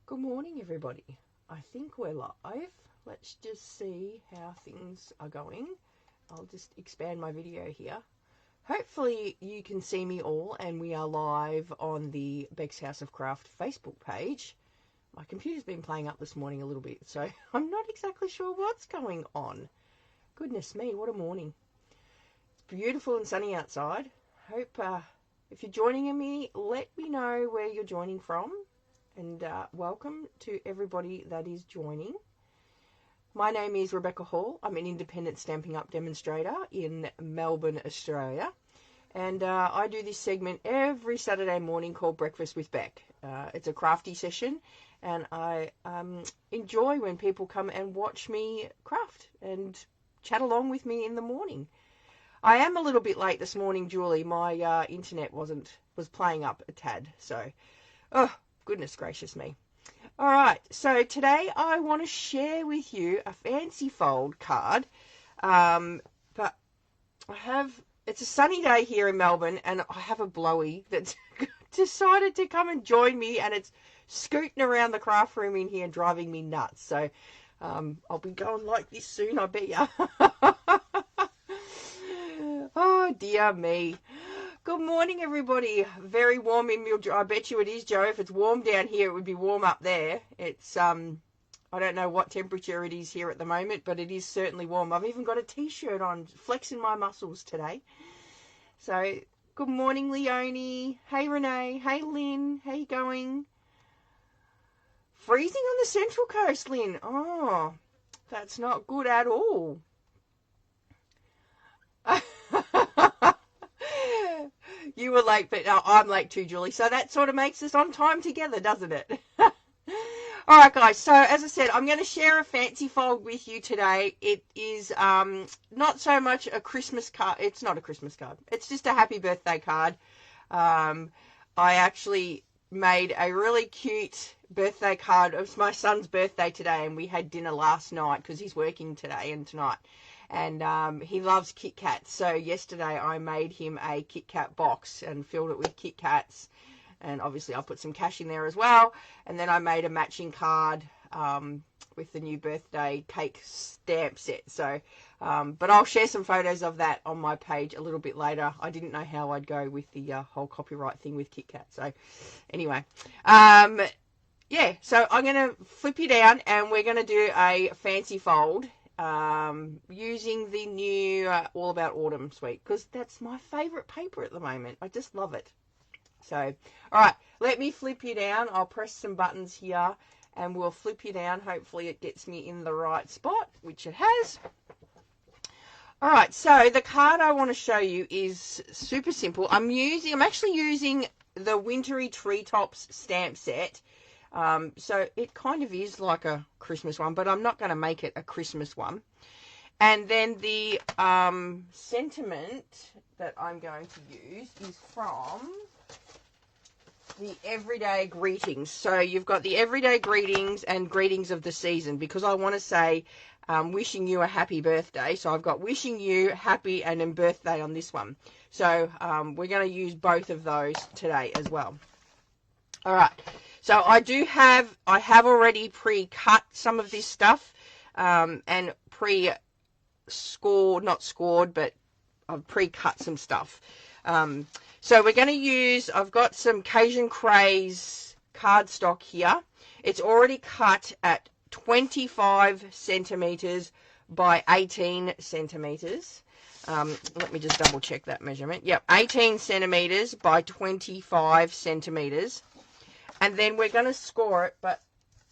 Good morning, everybody. I think we're live. Let's just see how things are going. I'll just expand my video here. Hopefully you can see me all, and we are live on the Beck's House of Craft Facebook page. My computer's been playing up this morning a little bit, so I'm not exactly sure what's going on. Goodness me, what a morning. It's beautiful and sunny outside. Hope if you're joining me, let me know where you're joining from. And welcome to everybody that is joining. My name is Rebecca Hall. I'm an independent Stampin' Up! Demonstrator in Melbourne, Australia. And I do this segment every Saturday morning called Breakfast with Beck. It's a crafty session, and I enjoy when people come and watch me craft and chat along with me in the morning. I am a little bit late this morning, Julie. My internet was playing up a tad, so goodness gracious me. All right, so today I want to share with you a fancy fold card, but it's a sunny day here in Melbourne, and I have a blowy that's decided to come and join me, and it's scooting around the craft room in here and driving me nuts. So I'll be going like this soon, I bet ya. Oh dear me. Good morning, everybody. Very warm in Mildred. I bet you it is, Joe. If it's warm down here, it would be warm up there. It's, I don't know what temperature it is here at the moment, but it is certainly warm. I've even got a t-shirt on, flexing my muscles today. So, good morning, Leonie. Hey, Renee. Hey, Lynn. How you going? Freezing on the Central Coast, Lynn. Oh, that's not good at all. You were late, but I'm late too, Julie. So that sort of makes us on time together, doesn't it? All right, guys. So as I said, I'm going to share a fancy fold with you today. It is not so much a Christmas card. It's not a Christmas card. It's just a happy birthday card. I actually made a really cute birthday card. It was my son's birthday today, and we had dinner last night because he's working today and tonight. And he loves Kit Kats. So yesterday I made him a Kit Kat box and filled it with Kit Kats. And obviously I put some cash in there as well. And then I made a matching card with the new birthday cake stamp set. So, but I'll share some photos of that on my page a little bit later. I didn't know how I'd go with the whole copyright thing with Kit Kat. So anyway, yeah, so I'm going to flip you down and we're going to do a fancy fold. Using the new All About Autumn suite, because that's my favorite paper at the moment. I just love it. So, all right, let me flip you down. I'll press some buttons here and we'll flip you down. Hopefully it gets me in the right spot, which it has. All right, so the card I want to show you is super simple. I'm actually using the Wintry Treetops stamp set. So it kind of is like a Christmas one, but I'm not going to make it a Christmas one. And then the sentiment that I'm going to use is from the Everyday Greetings. So you've got the Everyday Greetings and Greetings of the Season, because I want to say wishing you a happy birthday. So I've got wishing you happy and then birthday on this one. So we're going to use both of those today as well. All right. So I have already pre-cut some of this stuff and not scored, but I've pre-cut some stuff. So we're going to use, I've got some Cajun Craze cardstock here. It's already cut at 25 centimeters by 18 centimeters. Let me just double check that measurement. Yep, 18 centimeters by 25 centimeters. And then we're going to score it, but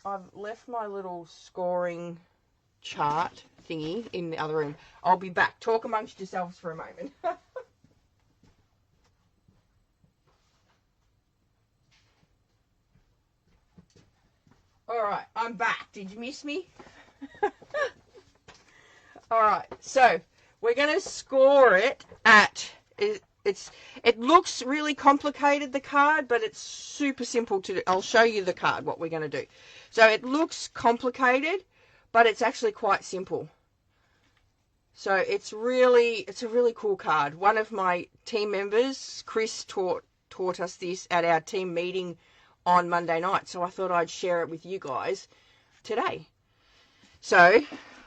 I've left my little scoring chart thingy in the other room. I'll be back. Talk amongst yourselves for a moment. All right, I'm back. Did you miss me? All right, so we're going to score it at... It looks really complicated, the card, but it's super simple to do. I'll show you the card, what we're going to do. So it looks complicated, but it's actually quite simple. So it's a really cool card. One of my team members, Chris, taught us this at our team meeting on Monday night. So I thought I'd share it with you guys today. So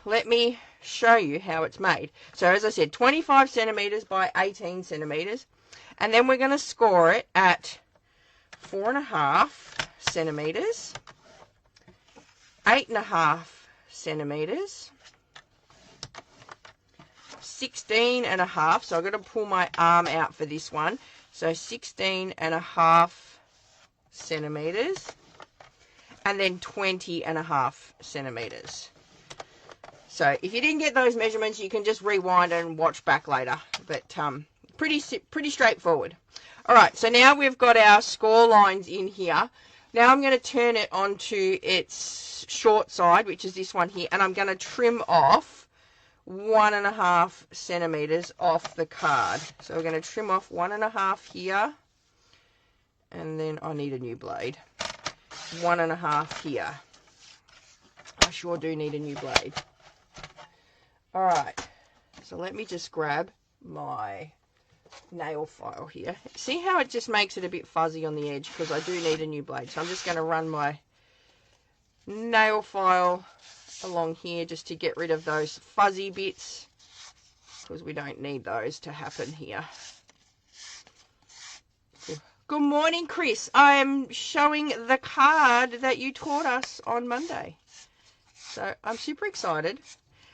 let me show you how it's made. So as I said, 25 centimeters by 18 centimeters. And then we're going to score it at 4.5 centimeters, 8.5 centimeters, 16.5. So I've got to pull my arm out for this one. So 16.5 centimeters, and then 20.5 centimeters. So if you didn't get those measurements, you can just rewind and watch back later. But pretty straightforward. All right, so now we've got our score lines in here. Now I'm going to turn it onto its short side, which is this one here, and I'm going to trim off 1.5 centimeters off the card. So we're going to trim off 1.5 here, and then I need a new blade. 1.5 here. I sure do need a new blade. All right, so let me just grab my nail file here. See how it just makes it a bit fuzzy on the edge, because I do need a new blade. So I'm just going to run my nail file along here just to get rid of those fuzzy bits, because we don't need those to happen here. Good morning, Chris. I'm showing the card that you taught us on Monday. So I'm super excited.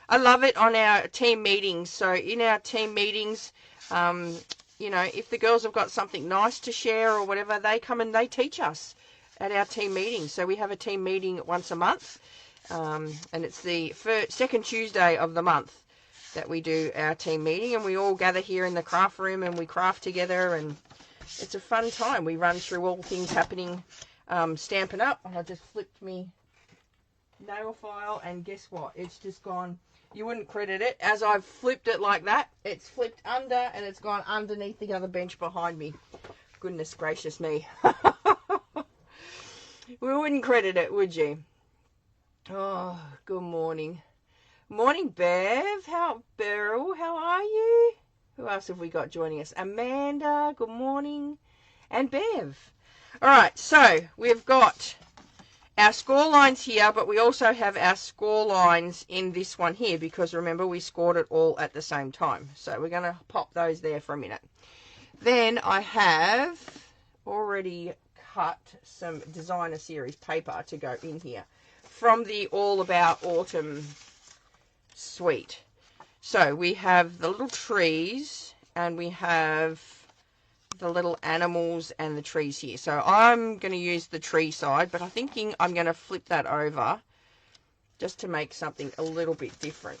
I love it on our team meetings. So in our team meetings, you know, if the girls have got something nice to share or whatever, they come and they teach us at our team meetings. So we have a team meeting once a month, and it's the second Tuesday of the month that we do our team meeting, and we all gather here in the craft room and we craft together, and it's a fun time. We run through all things happening, Stampin' Up, and I just flipped me nail file, and guess what? It's just gone. You wouldn't credit it. As I've flipped it like that, it's flipped under and it's gone underneath the other bench behind me. Goodness gracious me. We wouldn't credit it, would you? Oh, good morning. Morning, Beryl, how are you? Who else have we got joining us? Amanda, good morning. And Bev. All right, so we've got our score lines here, but we also have our score lines in this one here, because remember, we scored it all at the same time. So we're going to pop those there for a minute. Then I have already cut some designer series paper to go in here from the All About Autumn suite. So we have the little trees, and we have the little animals and the trees here. So I'm going to use the tree side, but I'm thinking I'm going to flip that over just to make something a little bit different.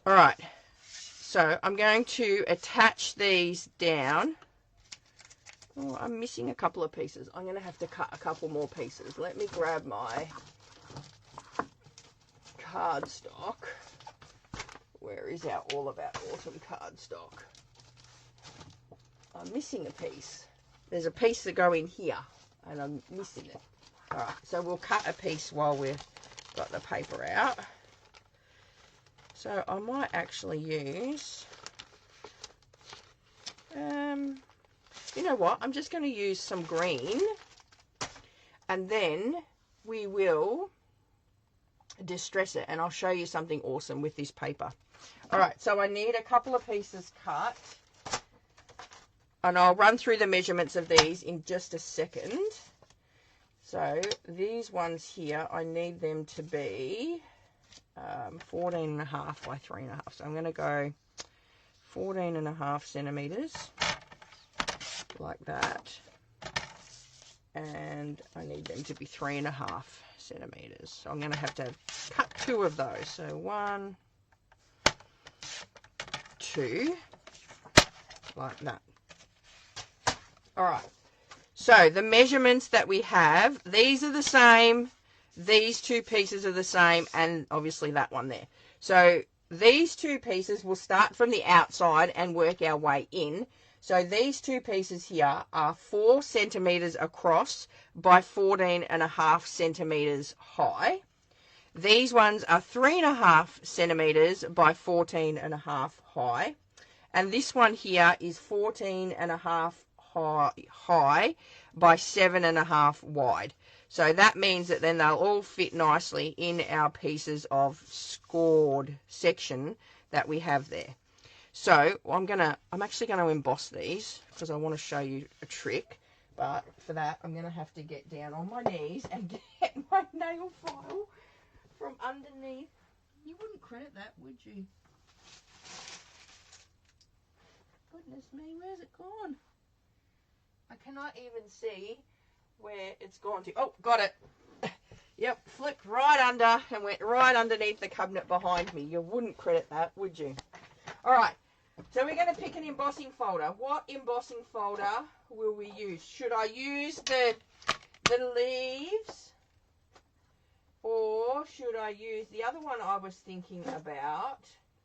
All right, so I'm going to attach these down. Oh, I'm missing a couple of pieces. I'm going to have to cut a couple more pieces. Let me grab my cardstock. Where is our All About Autumn cardstock? I'm missing a piece. There's a piece to go in here, and I'm missing it. All right, so we'll cut a piece while we've got the paper out. So I might actually use, you know what? I'm just going to use some green, and then we will distress it, and I'll show you something awesome with this paper. All right, so I need a couple of pieces cut. And I'll run through the measurements of these in just a second. So these ones here, I need them to be 14.5 by 3.5. So I'm going to go 14.5 centimeters, like that. And I need them to be 3.5 centimeters. So I'm going to have to cut 2 of those. So 1, 2, like that. All right, so the measurements that we have, these are the same, these 2 pieces are the same, and obviously that one there. So these 2 pieces will start from the outside and work our way in. So these 2 pieces here are 4 centimeters across by 14.5 centimeters high. These ones are 3.5 centimeters by 14.5 high. And this one here is 14.5 high by 7.5 wide. So that means that then they'll all fit nicely in our pieces of scored section that we have there. So I'm actually going to emboss these because I want to show you a trick. But for that, I'm going to have to get down on my knees and get my nail file from underneath. You wouldn't credit that, would you? Goodness me, where's it gone? I cannot even see where it's gone to. Oh, got it. Yep, flipped right under and went right underneath the cabinet behind me. You wouldn't credit that, would you? All right, so we're going to pick an embossing folder. What embossing folder will we use? Should I use the leaves, or should I use the other one I was thinking about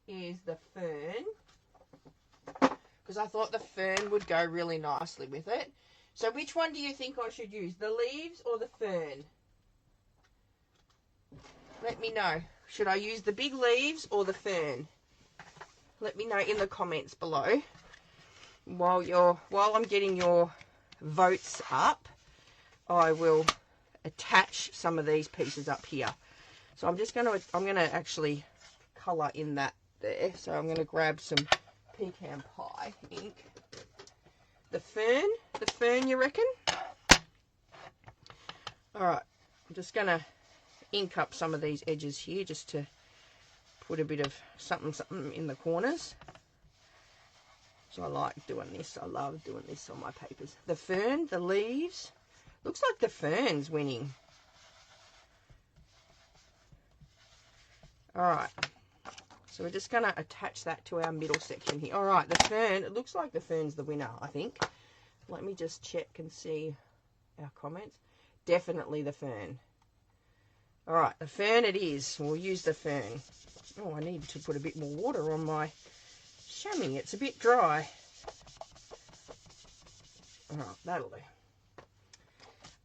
is the fern, because I thought the fern would go really nicely with it. So which one do you think I should use, the leaves or the fern? Let me know. Should I use the big leaves or the fern? Let me know in the comments below. While I'm getting your votes up, I will attach some of these pieces up here. So I'm gonna actually colour in that there. So I'm gonna grab some pecan pie ink. The fern, you reckon? All right, I'm just gonna ink up some of these edges here just to put a bit of something in the corners. So I like doing this. I love doing this on my papers. The fern, the leaves. Looks like the fern's winning. All right. So we're just going to attach that to our middle section here. All right, the fern. It looks like the fern's the winner, I think. Let me just check and see our comments. Definitely the fern. All right, the fern it is. We'll use the fern. Oh, I need to put a bit more water on my chamois. It's a bit dry. All right, that'll do.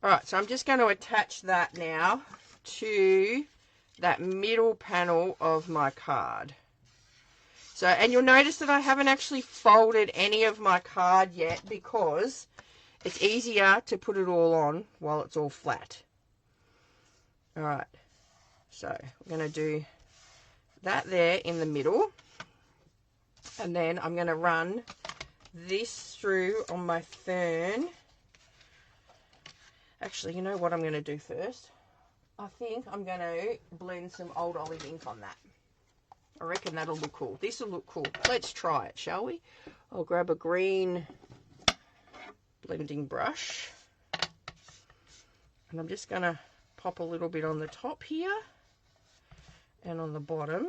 All right, so I'm just going to attach that now to that middle panel of my card. So, and you'll notice that I haven't actually folded any of my card yet because it's easier to put it all on while it's all flat. All right, so I'm going to do that there in the middle, and then I'm going to run this through on my fern. Actually, you know what I'm going to do first? I think I'm going to blend some old olive ink on that. I reckon that'll look cool. This will look cool. Let's try it, shall we? I'll grab a green blending brush, and I'm just going to pop a little bit on the top here and on the bottom,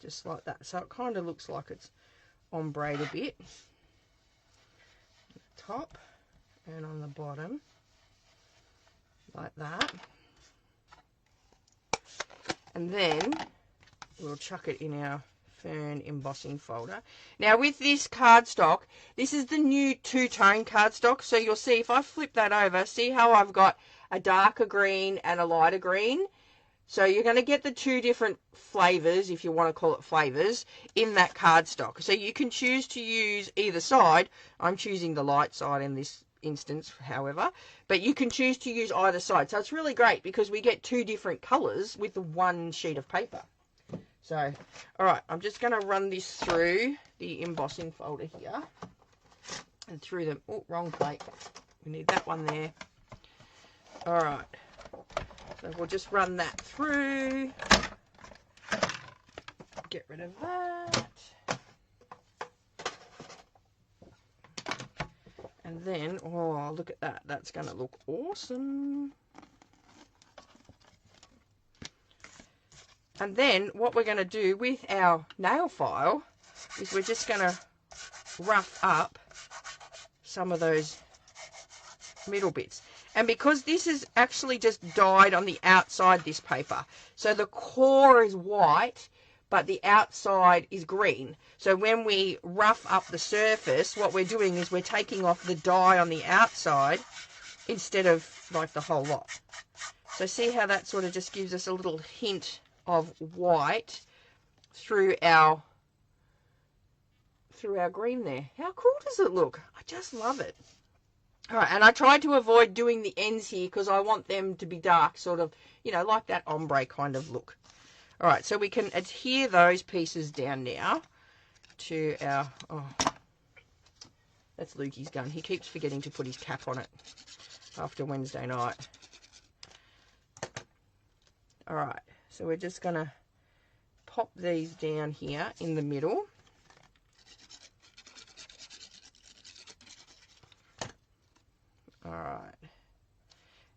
just like that. So it kind of looks like it's ombreed a bit. Top and on the bottom, like that. And then we'll chuck it in our fern embossing folder. Now with this cardstock, this is the new two-tone cardstock. So you'll see if I flip that over, see how I've got a darker green and a lighter green. So you're going to get the two different flavors, if you want to call it flavors, in that cardstock. So you can choose to use either side. I'm choosing the light side in this instance, however, but you can choose to use either side. So it's really great because we get two different colors with the one sheet of paper. So, all right, I'm just going to run this through the embossing folder here and through them. Oh, wrong plate. We need that one there. All right. So we'll just run that through. Get rid of that. And then, oh, look at that. That's going to look awesome. And then what we're going to do with our nail file is we're just going to rough up some of those middle bits. And because this is actually just dyed on the outside, this paper, so the core is white, but the outside is green. So when we rough up the surface, what we're doing is we're taking off the dye on the outside instead of like the whole lot. So see how that sort of just gives us a little hint of white through our through our green there. How cool does it look? I just love it. All right, and I tried to avoid doing the ends here because I want them to be dark, sort of, you know, like that ombre kind of look. All right, so we can adhere those pieces down now to our, oh, that's Lukey's gun. He keeps forgetting to put his cap on it after Wednesday night. All right, so we're just going to pop these down here in the middle. All right,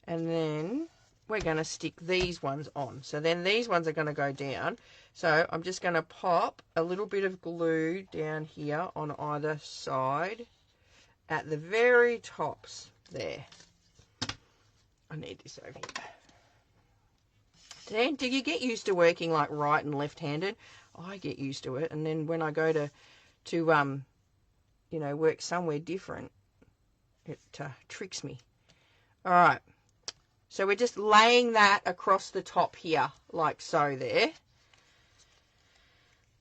and then we're going to stick these ones on. So then these ones are going to go down. So I'm just going to pop a little bit of glue down here on either side at the very tops there. I need this over here. Dan, do you get used to working like right and left-handed? I get used to it, and then when I go to you know, work somewhere different, it tricks me. All right, so we're just laying that across the top here, like so there.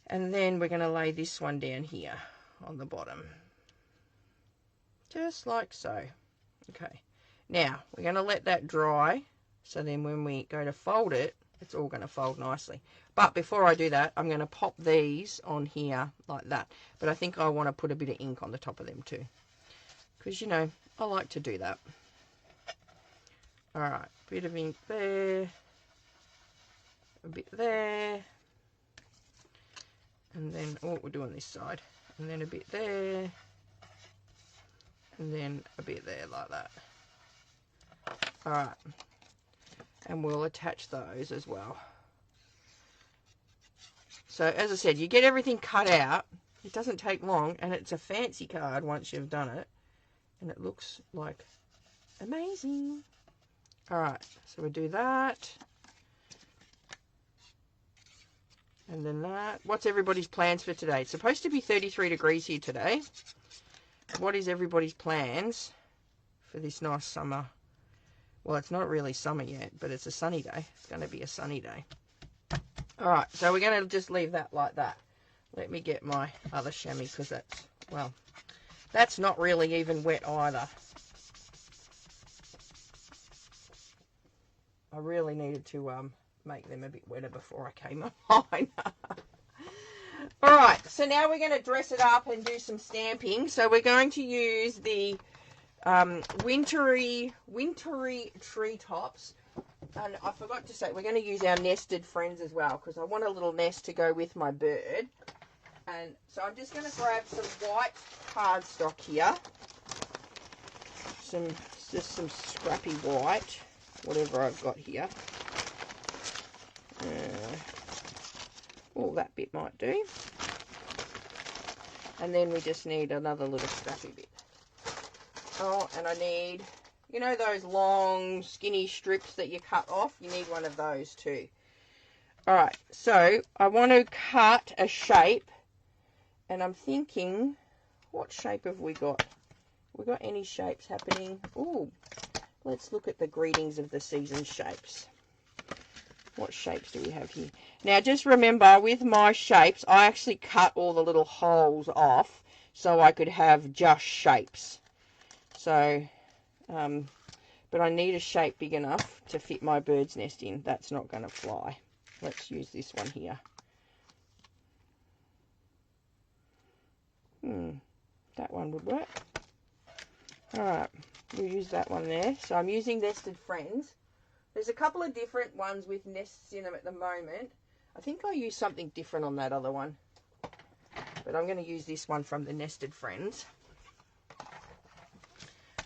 And then we're going to lay this one down here on the bottom. Just like so. Okay, now we're going to let that dry, so then when we go to fold it, it's all going to fold nicely. But before I do that, I'm going to pop these on here like that. But I think I want to put a bit of ink on the top of them too, because, you know, I like to do that. All right, bit of ink there, a bit there, and then, oh, we'll do on this side, and then a bit there, and then a bit there like that. All right, and we'll attach those as well. So as I said, you get everything cut out. It doesn't take long, and it's a fancy card once you've done it, and it looks like amazing. All right, so we do that, and then that. What's everybody's plans for today? It's supposed to be 33 degrees here today. What is everybody's plans for this nice summer? Well, it's not really summer yet, but it's a sunny day. It's going to be a sunny day. All right, so we're going to just leave that like that. Let me get my other chamois, because that's, well, that's not really even wet either. I really needed to make them a bit wetter before I came online. All right, so now we're going to dress it up and do some stamping. So we're going to use the wintry treetops. And I forgot to say, we're going to use our nested friends as well, because I want a little nest to go with my bird. And so I'm just going to grab some white cardstock here. Just some scrappy white, whatever I've got here. Oh, that bit might do. And then we just need another little scrappy bit. Oh, and I need, you know, those long skinny strips that you cut off? You need one of those too. Alright, so I want to cut a shape, and I'm thinking, what shape have we got? We got any shapes happening? Oh, let's look at the greetings of the season shapes. What shapes do we have here? Now, just remember, with my shapes, I actually cut all the little holes off so I could have just shapes. So, but I need a shape big enough to fit my bird's nest in. That's not going to fly. Let's use this one here. That one would work. Alright, we'll use that one there. So I'm using Nested Friends. There's a couple of different ones with nests in them at the moment. I think I used something different on that other one. But I'm going to use this one from the Nested Friends.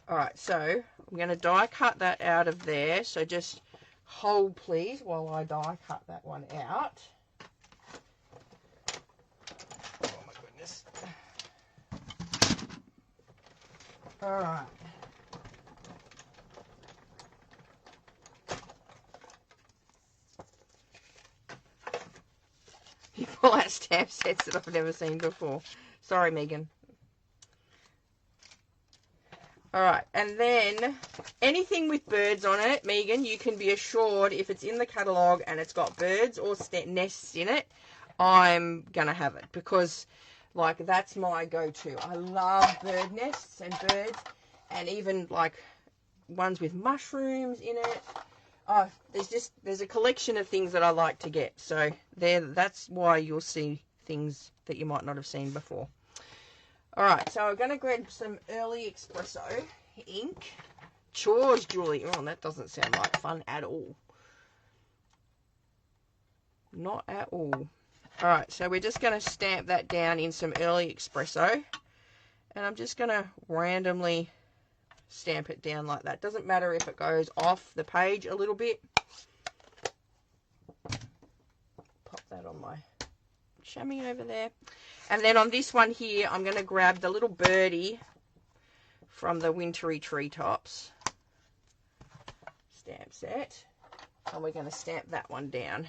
Alright, so I'm going to die cut that out of there. So just hold please while I die cut that one out. Oh my goodness. Alright. You pull out stamp sets that I've never seen before. Sorry, Megan. Alright, and then anything with birds on it, Megan, you can be assured if it's in the catalogue and it's got birds or nests in it, I'm going to have it. Because Like, that's my go-to. I love bird nests and birds, and even like ones with mushrooms in it. Oh, there's a collection of things that I like to get. So that's why you'll see things that you might not have seen before. All right, so I'm going to grab some early espresso ink. Chores, Julie. Oh, that doesn't sound like fun at all. Not at all. All right, so we're just going to stamp that down in some early espresso. And I'm just going to randomly stamp it down like that. Doesn't matter if it goes off the page a little bit. Pop that on my chamois over there. And then on this one here, I'm going to grab the little birdie from the Wintry Treetops stamp set. And we're going to stamp that one down.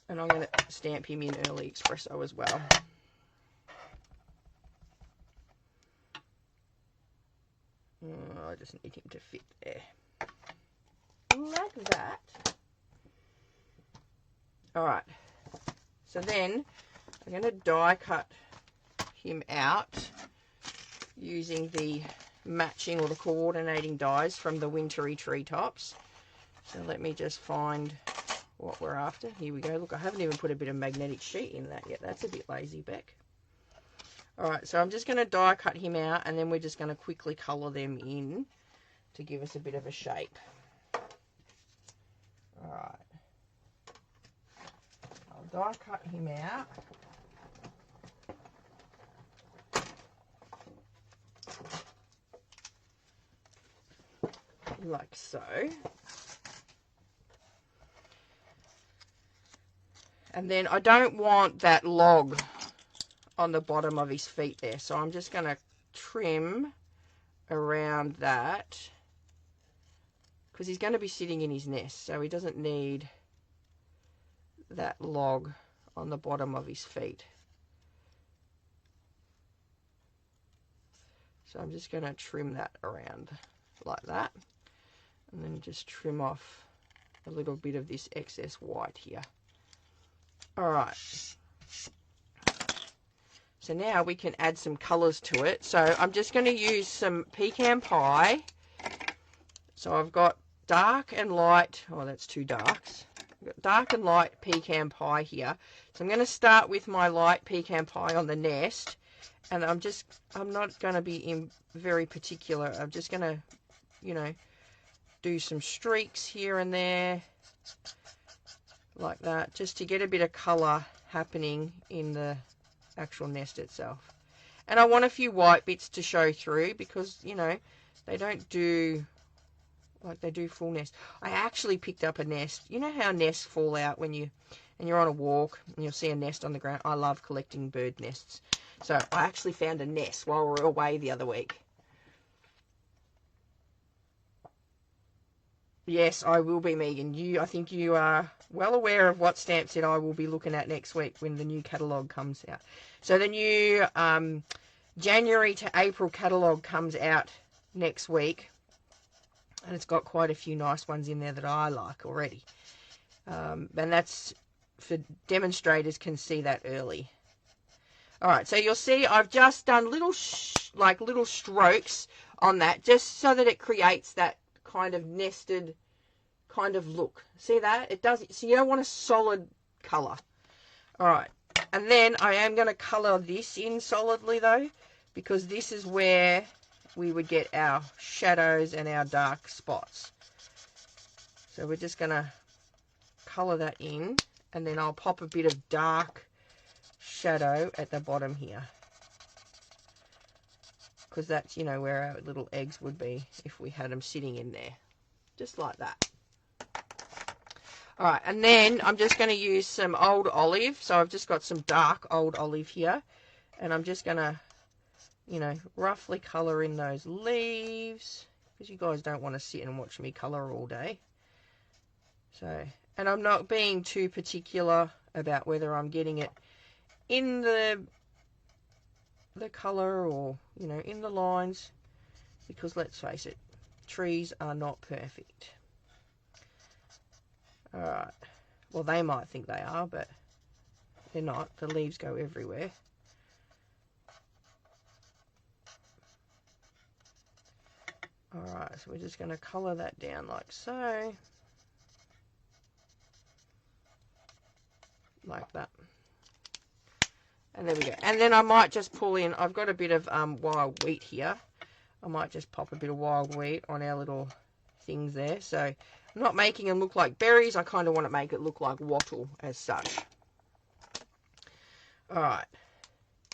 And I'm going to stamp him in early espresso as well. I just need him to fit there. Like that. Alright. So then I'm going to die cut him out using the matching or the coordinating dies from the Wintry Treetops. So let me just find what we're after. Here we go. Look, I haven't even put a bit of magnetic sheet in that yet. That's a bit lazy, Beck. Alright, so I'm just going to die cut him out, and then we're just going to quickly colour them in to give us a bit of a shape. Alright. I'll die cut him out. Like so. And then I don't want that log on the bottom of his feet there, so I'm just going to trim around that because he's going to be sitting in his nest, so he doesn't need that log on the bottom of his feet. So I'm just going to trim that around like that, and then just trim off a little bit of this excess white here. All right. So now we can add some colours to it. So I'm just going to use some pecan pie. So I've got dark and light. Oh, that's two darks. I've got dark and light pecan pie here. So I'm going to start with my light pecan pie on the nest. And I'm not going to be very particular. I'm just going to, you know, do some streaks here and there. Like that. Just to get a bit of colour happening in the actual nest itself. And I want a few white bits to show through because, you know, they don't do like they do full nest. I actually picked up a nest. You know how nests fall out when you're on a walk and you'll see a nest on the ground? I love collecting bird nests. So I actually found a nest while we were away the other week. Yes, I will be, Megan. I think you are well aware of what stamp set I will be looking at next week when the new catalogue comes out. So the new January to April catalogue comes out next week. And it's got quite a few nice ones in there that I like already. And that's for demonstrators can see that early. Alright, so you'll see I've just done little strokes on that just so that it creates that kind of nested kind of look. See that? It does. So you don't want a solid colour. Alright, and then I am going to colour this in solidly though, because this is where we would get our shadows and our dark spots. So we're just going to colour that in, and then I'll pop a bit of dark shadow at the bottom here. Because that's, you know, where our little eggs would be if we had them sitting in there. Just like that. Alright, and then I'm just going to use some old olive. So I've just got some dark old olive here. And I'm just going to, you know, roughly colour in those leaves. Because you guys don't want to sit and watch me colour all day. So, and I'm not being too particular about whether I'm getting it in the colour or, you know, in the lines, because let's face it, trees are not perfect. Alright, well, they might think they are, but they're not. The leaves go everywhere. Alright, so we're just going to colour that down like so. Like that. And there we go. And then I might just pull in, I've got a bit of wild wheat here. I might just pop a bit of wild wheat on our little things there. So I'm not making them look like berries. I kind of want to make it look like wattle as such. Alright.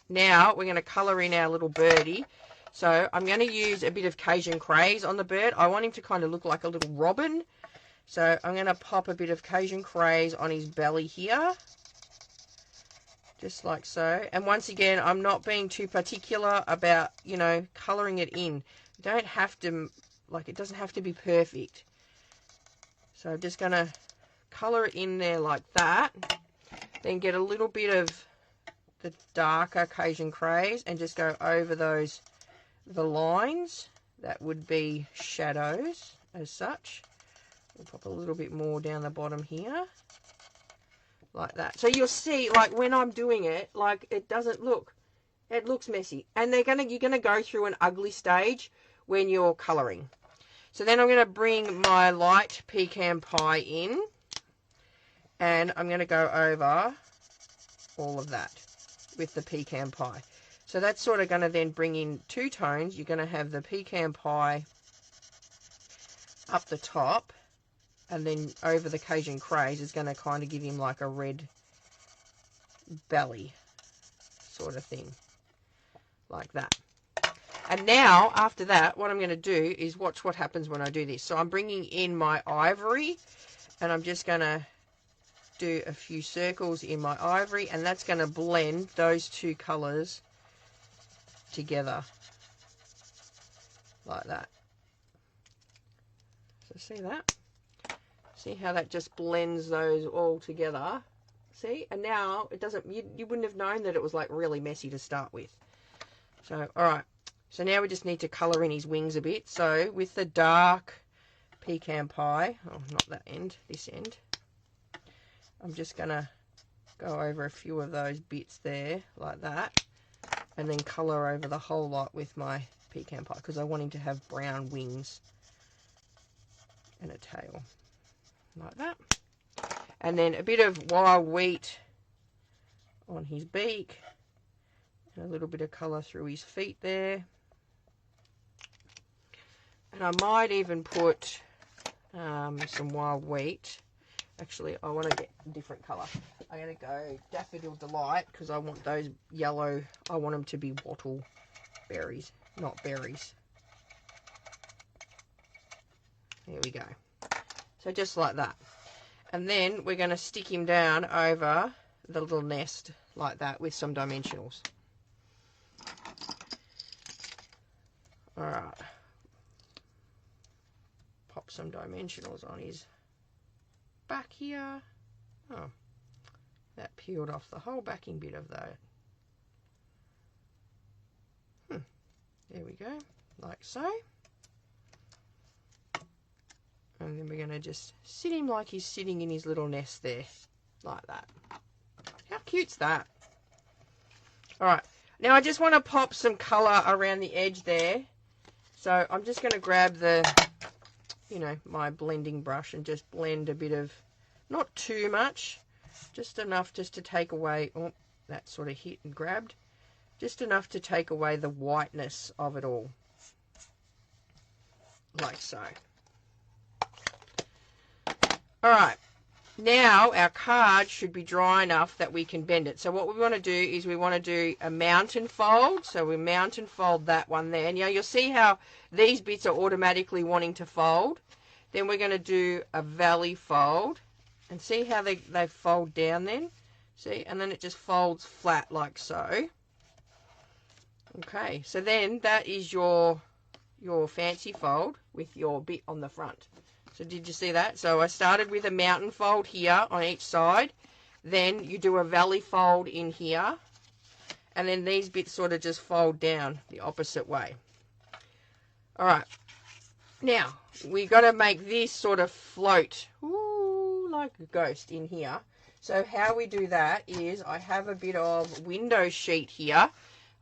Now we're going to colour in our little birdie. So I'm going to use a bit of Cajun Craze on the bird. I want him to kind of look like a little robin. So I'm going to pop a bit of Cajun Craze on his belly here. Just like so. And once again, I'm not being too particular about, you know, colouring it in. You don't have to, like, it doesn't have to be perfect. So I'm just going to colour it in there like that. Then get a little bit of the darker Cajun Craze and just go over the lines. That would be shadows as such. We'll pop a little bit more down the bottom here. Like that. So you'll see, like, when I'm doing it, like, it doesn't look, it looks messy. And you're going to go through an ugly stage when you're colouring. So then I'm going to bring my light pecan pie in. And I'm going to go over all of that with the pecan pie. So that's sort of going to then bring in two tones. You're going to have the pecan pie up the top. And then over the Cajun Craze is going to kind of give him like a red belly sort of thing. Like that. And now, after that, what I'm going to do is watch what happens when I do this. So I'm bringing in my ivory. And I'm just going to do a few circles in my ivory. And that's going to blend those two colours together. Like that. So see that? See how that just blends those all together? See? And now it doesn't, you wouldn't have known that it was like really messy to start with. So, alright. So now we just need to colour in his wings a bit. So with the dark pecan pie, oh, not that end, this end, I'm just going to go over a few of those bits there, like that. And then colour over the whole lot with my pecan pie, because I want him to have brown wings and a tail. Like that. And then a bit of wild wheat on his beak. And a little bit of colour through his feet there. And I might even put some wild wheat. Actually, I want to get a different colour. I'm going to go Daffodil Delight because I want those yellow. I want them to be wattle berries, not berries. There we go. So just like that. And then we're going to stick him down over the little nest like that with some dimensionals. Alright. Pop some dimensionals on his back here. Oh, that peeled off the whole backing bit of that. There we go. Like so. And then we're going to just sit him like he's sitting in his little nest there. Like that. How cute's that? Alright. Now I just want to pop some colour around the edge there. So I'm just going to grab the, you know, my blending brush and just blend a bit of, not too much, just enough just to take away, oh, that sort of hit and grabbed. Just enough to take away the whiteness of it all. Like so. Alright, now our card should be dry enough that we can bend it. So what we want to do is we want to do a mountain fold. So we mountain fold that one there. Now you'll see how these bits are automatically wanting to fold. Then we're going to do a valley fold. And see how they fold down then? See, and then it just folds flat like so. Okay, so then that is your fancy fold with your bit on the front. So did you see that? So I started with a mountain fold here on each side. Then you do a valley fold in here. And then these bits sort of just fold down the opposite way. Alright. Now, we got to make this sort of float. Ooh, like a ghost in here. So how we do that is I have a bit of window sheet here,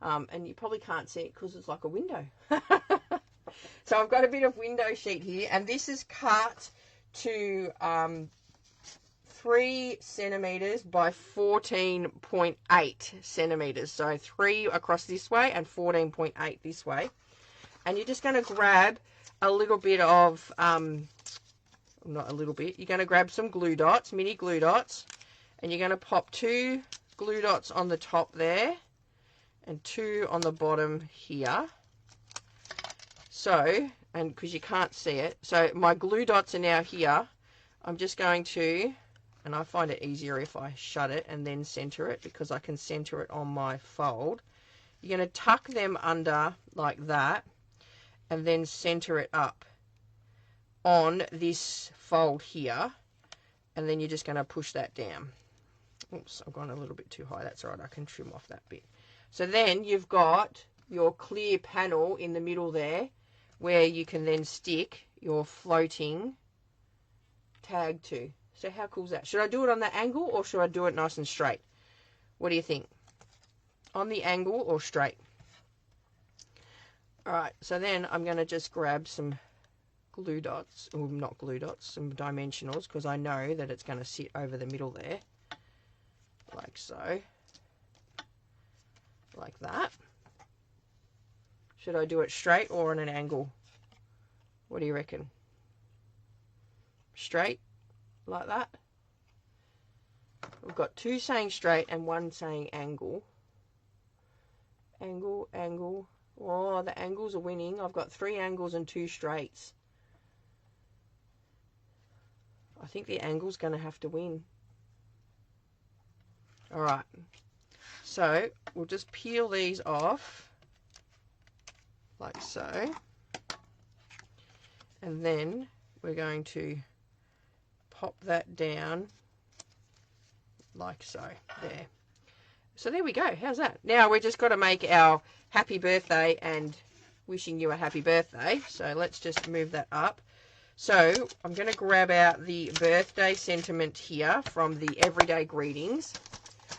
and you probably can't see it because it's like a window. So I've got a bit of window sheet here, and this is cut to 3 centimeters by 14.8 centimeters. So 3 across this way and 14.8 this way. And you're just going to grab a little bit of, not a little bit, you're going to grab some glue dots, mini glue dots, and you're going to pop 2 glue dots on the top there and 2 on the bottom here. So, and because you can't see it, so my glue dots are now here. I'm just going to, and I find it easier if I shut it and then center it, because I can center it on my fold. You're going to tuck them under like that and then center it up on this fold here, and then you're just going to push that down. Oops, I've gone a little bit too high. That's all right, I can trim off that bit. So then you've got your clear panel in the middle there, where you can then stick your floating tag to. So how cool is that? Should I do it on the angle, or should I do it nice and straight? What do you think? On the angle or straight? Alright, so then I'm going to just grab some glue dots, or not glue dots, some dimensionals, because I know that it's going to sit over the middle there, like so, like that. Should I do it straight or on an angle? What do you reckon? Straight, like that. We've got 2 saying straight and 1 saying angle. Angle, angle. Oh, the angles are winning. I've got 3 angles and 2 straights. I think the angle's going to have to win. Alright. So, we'll just peel these off. Like so. And then we're going to pop that down like so. There. So there we go. How's that? Now we've just got to make our happy birthday and wishing you a happy birthday. So let's just move that up. So I'm going to grab out the birthday sentiment here from the everyday greetings.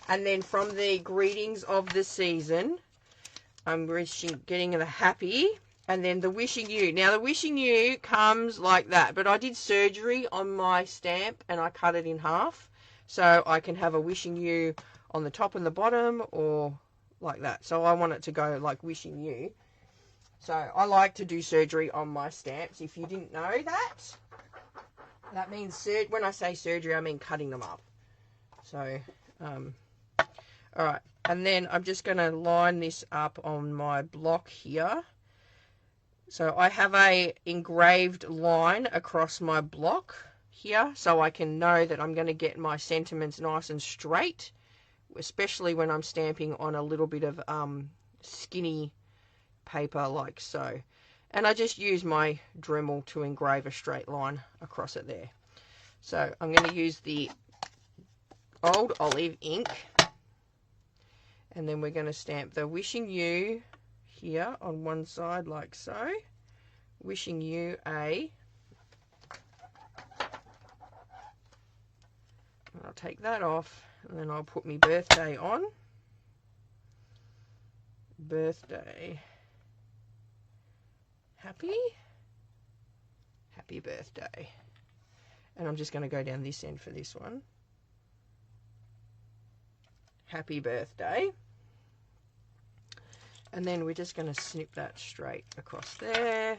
And then from the greetings of the season, I'm getting the happy. And then the wishing you. Now the wishing you comes like that. But I did surgery on my stamp and I cut it in half. So I can have a wishing you on the top and the bottom, or like that. So I want it to go like wishing you. So I like to do surgery on my stamps. If you didn't know that, that means, when I say surgery, I mean cutting them up. So, alright. And then I'm just going to line this up on my block here. So I have a engraved line across my block here, so I can know that I'm going to get my sentiments nice and straight, especially when I'm stamping on a little bit of skinny paper like so. And I just use my Dremel to engrave a straight line across it there. So I'm going to use the old olive ink, and then we're going to stamp the wishing you here on one side like so. Wishing you a, I'll take that off, and then I'll put my birthday on. Birthday. Happy birthday. And I'm just going to go down this end for this one. Happy birthday. And then we're just going to snip that straight across there.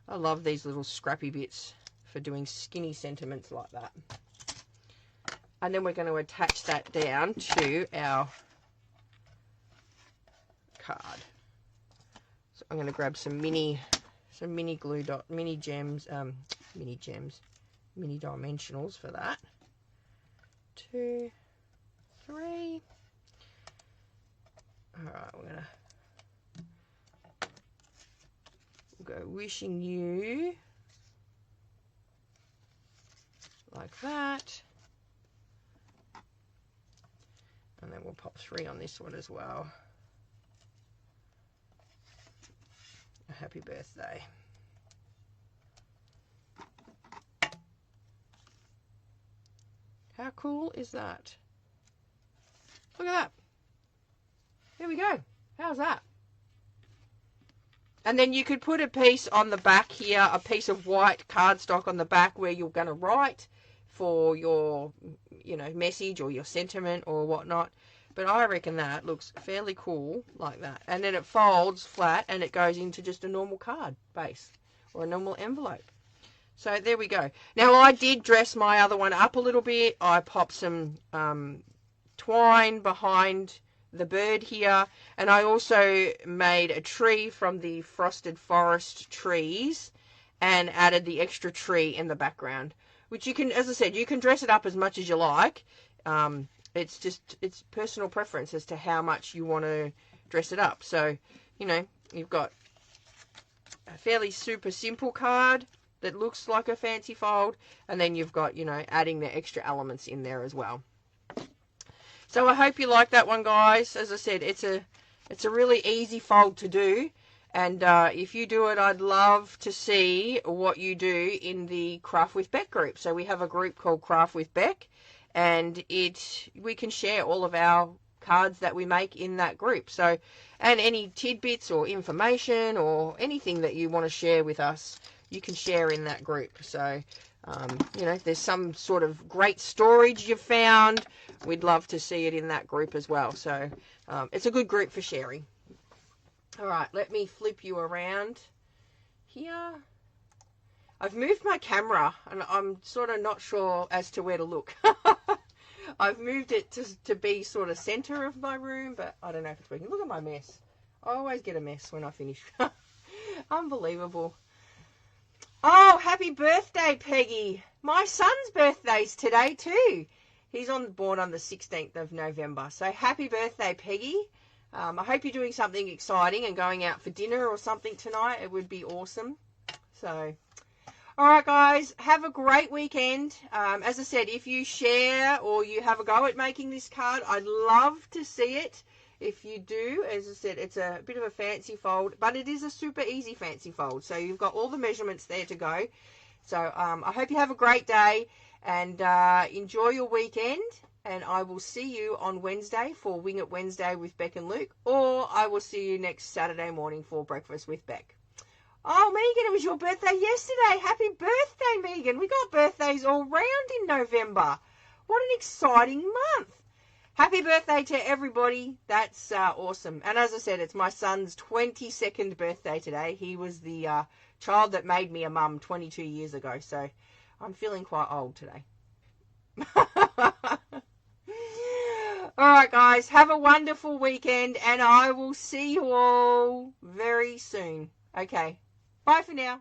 I love these little scrappy bits for doing skinny sentiments like that. And then we're going to attach that down to our card. So I'm going to grab some mini glue dot, mini dimensionals for that. 2, 3. Alright, we're going to go wishing you like that. And then we'll pop 3 on this one as well. A happy birthday. How How cool is that? Look at that. There we go. How's that? And then you could put a piece on the back here, a piece of white cardstock on the back where you're going to write for your, message or your sentiment or whatnot. But I reckon that looks fairly cool like that. And then it folds flat and it goes into just a normal card base or a normal envelope. So there we go. Now I did dress my other one up a little bit. I popped some twine behind the bird here, and I also made a tree from the Frosted Forest trees and added the extra tree in the background, which you can, as I said, you can dress it up as much as you like. It's personal preference as to how much you want to dress it up. So, you've got a fairly super simple card that looks like a fancy fold, and then you've got, adding the extra elements in there as well. So I hope you like that one, guys. As I said, it's a really easy fold to do. And if you do it, I'd love to see what you do in the Craft with Beck group. So we have a group called Craft with Beck, and we can share all of our cards that we make in that group. So, and any tidbits or information or anything that you want to share with us, you can share in that group. So, if there's some sort of great storage you've found, we'd love to see it in that group as well. So it's a good group for sharing. All right, let me flip you around here. I've moved my camera and I'm sort of not sure as to where to look. I've moved it to be sort of center of my room, but I don't know if it's working. Look at my mess. I always get a mess when I finish. Unbelievable. Oh, happy birthday, Peggy. My son's birthday's today too. He's born on the 16th of November. So happy birthday, Peggy. I hope you're doing something exciting and going out for dinner or something tonight. It would be awesome. So, all right, guys, have a great weekend. As I said, if you share or you have a go at making this card, I'd love to see it. If you do, as I said, it's a bit of a fancy fold, but it is a super easy fancy fold. So you've got all the measurements there to go. So I hope you have a great day and enjoy your weekend. And I will see you on Wednesday for Wing It Wednesday with Beck and Luke, or I will see you next Saturday morning for Breakfast with Beck. Oh, Megan, it was your birthday yesterday. Happy birthday, Megan. We got birthdays all round in November. What an exciting month. Happy birthday to everybody. That's awesome. And as I said, it's my son's 22nd birthday today. He was the child that made me a mum 22 years ago. So I'm feeling quite old today. All right, guys. Have a wonderful weekend. And I will see you all very soon. Okay. Bye for now.